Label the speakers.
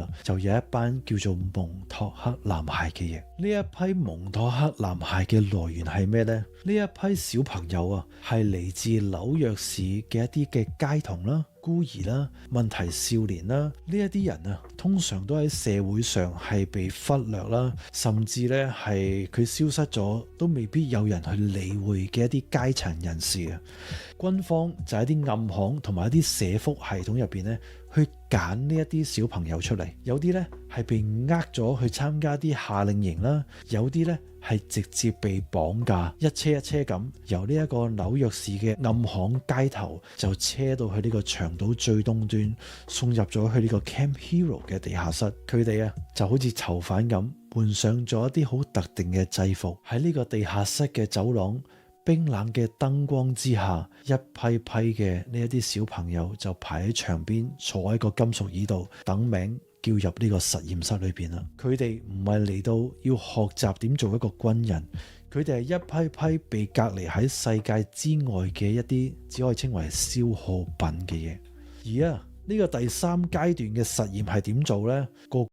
Speaker 1: 啦，就有一班叫做蒙托克男孩嘅嘢。呢一批蒙托克男孩嘅來源係咩呢？呢一批小朋友啊，係嚟自紐約市嘅一啲嘅街童啦、孤兒啦、問題少年啦，呢一啲人啊，通常都喺社會上係被忽略啦，甚至咧係佢消失咗，都未必有人去理會嘅一啲階層人士啊。軍方就喺啲暗巷同埋一啲社福系統入邊咧，去揀呢一啲小朋友出嚟，有啲咧係被呃咗去參加啲夏令營啦，有啲咧係直接被綁架，一車一車咁由呢一個紐約市嘅暗巷街頭就車到去呢個長島最東端，送入咗去呢個 Camp Hero 嘅地下室。佢哋啊就好似囚犯咁，換上咗一啲好特定嘅制服，喺呢個地下室嘅走廊冰冷嘅燈光之下，一批批嘅呢一啲小朋友就排喺牆邊，坐喺個金屬椅度等名叫入呢個實驗室裏邊啦。佢哋唔係嚟到要學習點做一個軍人，佢哋係一批批被隔離喺世界之外嘅一啲只可以稱為消耗品嘅嘢。而呢個第三階段嘅實驗係點做呢？個